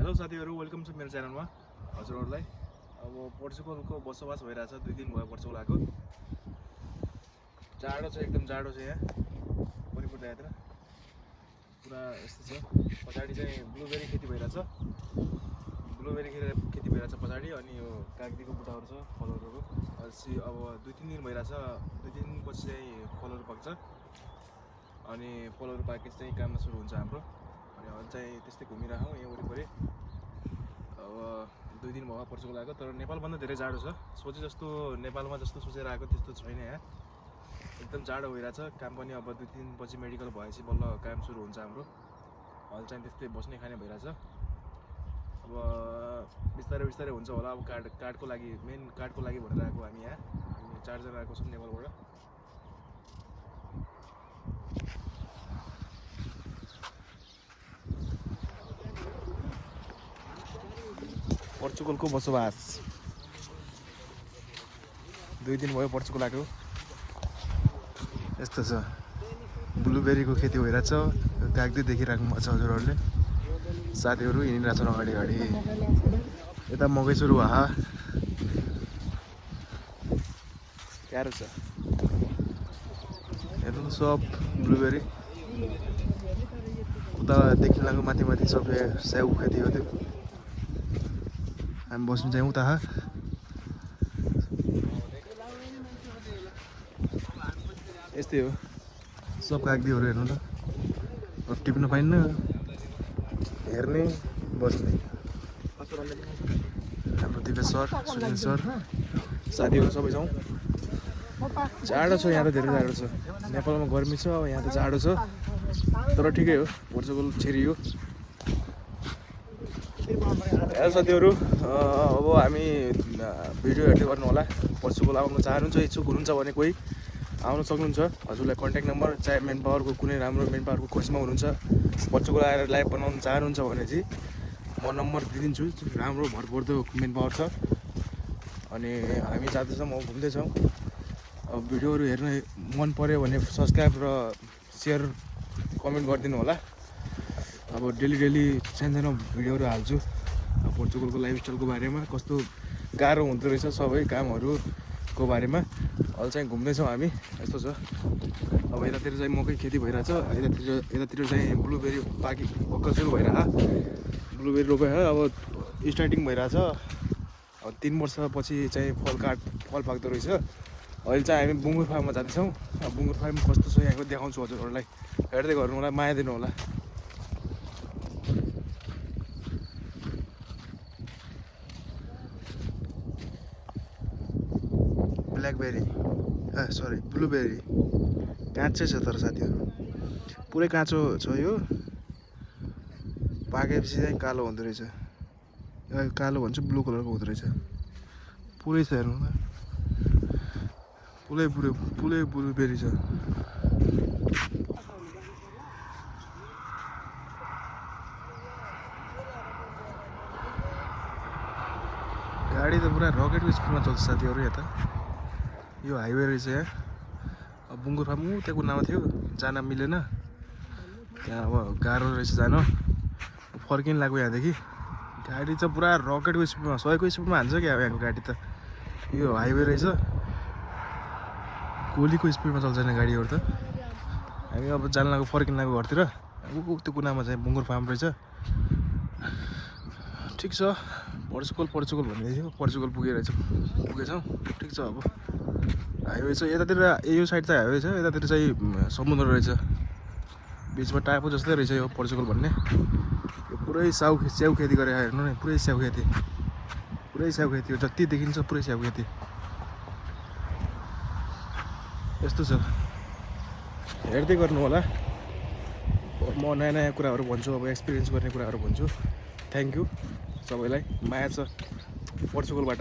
Hello साथीहरु, welcome छ मेरो च्यानलमा हजुरहरुलाई। अब पोर्चुगलको बसोबास भइरहेछ, 2 दिन भयो पोर्चुगल आएको। जाडो छ, एकदम जाडो छ यहाँ। परिपूर्ण यात्रा पुरा यस्तो छ। पछाडी चाहिँ ब्लुबेरी खेती भइरहेछ। ब्लुबेरी खेती भइरहेछ पछाडी। अनि यो कागतीको बुटाहरु छ फलहरुको। अब 2-3 दिन भइरहेछ। 2 दिनपछि चाहिँ फलहरु पाक्छ। अनि फलहरु पाकेपछि चाहिँ काम सुरु हुन्छ हाम्रो। अनि अहिले चाहिँ त्यस्तै घुमिरहेको यहाँ वरिपरि। अब 2 दिन भयो पोर्चुगल आएको, तर नेपाल भन्दा धेरै जाडो छ। सोचे जस्तो नेपालमा जस्तो सोचेर आएको त्यस्तो छैन यहाँ। एकदम जाडो भइरहेछ। काम पनि अब 2 दिनपछि मेडिकल भएपछि बल्ल काम सुरु हुन्छ हाम्रो। अहिले चाहिँ त्यस्तै बस्ने खाने भइरहेछ। अब बिस्तारै हुन्छ होला। अब कार्डको लागि मेन कार्डको लागि भनेर आएको हामी यहाँ। हामी 4 जना आएको छौँ नेपालबाट। पोर्चुगलको बसोबास 2 दिन भयो पोर्चुगल आएको। यस्तो छ, ब्लुबेरीको खेती भइरहेछ। कागती देखिराख्नु भएको छ हजुरहरूले। साथीहरू हिँडिरहेको छन् अगाडि। यता मकै सुरु भए गाह्रो छ। हेर्नु सब ब्लुबेरी। उता देखिन लाग्यो माथि सब स्याउ खेती हो। त्यो हामी बस्नु चाहिँ उता यस्तै हो। सब कागतीहरू हेर्नु त। अब टिप्न पाइन्न, हेर्ने बस्ने। हाम्रो दिपेश सर, सुनिल सर, साथीहरू सबै छौँ। जाडो छ यहाँ त, धेरै जाडो छ। नेपालमा गर्मी छ, अब यहाँ त जाडो छ। तर ठिकै हो, पोर्चुगल छेरियो। साथीहरू, अब हामी भिडियो हेर्दै गर्नु होला। पोर्चुगल आउनु चाहनुहुन्छ, इच्छुक हुनुहुन्छ भने कोही आउन सक्नुहुन्छ। हजुरलाई कन्ट्याक्ट नम्बर, चाहे मेन पावरको कुनै राम्रो मेन पावरको खोजमा हुनुहुन्छ, पोर्चुगल आएर लाइभ बनाउनु चाहनुहुन्छ भने चाहिँ म नम्बर दिइदिन्छु। राम्रो भरपर्दो मेन पावर छ। अनि हामी जाँदैछौँ, म घुम्दैछौँ। अब भिडियोहरू हेर्न मन पर्यो भने सब्सक्राइब र सेयर कमेन्ट गरिदिनु होला। अब डेली सानो भिडियोहरू हाल्छु पोर्चुगलको लाइफस्टाइलको बारेमा, कस्तो गाह्रो हुँदो रहेछ सबै कामहरूको बारेमा। अहिले चाहिँ घुम्दैछौँ हामी। यस्तो छ। अब यतातिर चाहिँ मकै खेती भइरहेछ। यतातिर चाहिँ ब्लुबेरी भर्खर सुरु भइरहेछ। ब्लुबेरी रोपायो। अब स्टार्टिङ भइरहेछ। अब 3 वर्षपछि चाहिँ फल पाक्दो रहेछ। अहिले चाहिँ हामी बुङ्गुर फार्ममा जाँदैछौँ। अब बुङ्गुर फार्म कस्तो छ यहाँको देखाउँछु हजुरहरूलाई। हेर्दै गर्नु होला, माया दिनु होला। ब्ल्याकबेरी सरी ब्लुबेरी काँचै छ तर साथीहरू, पुरै काँचो छ यो। पाकेपछि चाहिँ कालो हुँदो रहेछ। कालो भन्छु, ब्लू कलरको हुँदो रहेछ। पुरै छ हेर्नु न, पुरै ब्लुबेरी छ। गाडी त पुरा रकेटको स्पिडमा चल्छ साथीहरू। यता यो हाइवे रहेछ यहाँ। अब बुङ्गुर फार्म त्यहाँ कुनामा थियो, जान मिलेन त्यहाँ। अब गाह्रो रहेछ जान, फर्किन लाग्यो यहाँदेखि। गाडी चाहिँ पुरा रकेटको स्पिडमा, 100 को स्पिडमा हान्छ क्या अब यहाँको गाडी त। यो हाइवे रहेछ, गोलीको स्पिडमा चल्छ नि गाडीहरू त। हामी अब जान लाग्यो, फर्किन लाग्यो घरतिर। त्यो कुनामा चाहिँ बुङ्गुर फार्म रहेछ। ठिक छ, पोर्चुगल भन्दै थियो, पोर्चुगल पुगेछौँ। ठिक छ। अब हाइवे छ यतातिर, यो साइड चाहिँ हाइवे छ, यतातिर चाहिँ समुद्र रहेछ। बिचमा टापु जस्तै रहेछ यो पोर्चुगल भन्ने। यो पुरै स्याउ खेती गरेर हेर्नु नि, पुरै स्याउ खेती हो। जति देखिन्छ पुरै स्याउ खेती। यस्तो छ, हेर्दै गर्नु होला। म नयाँ कुराहरू भन्छु, अब एक्सपिरियन्स गर्ने कुराहरू भन्छु। थ्याङ्क यू सबैलाई, माया छ पोर्चुगलबाट।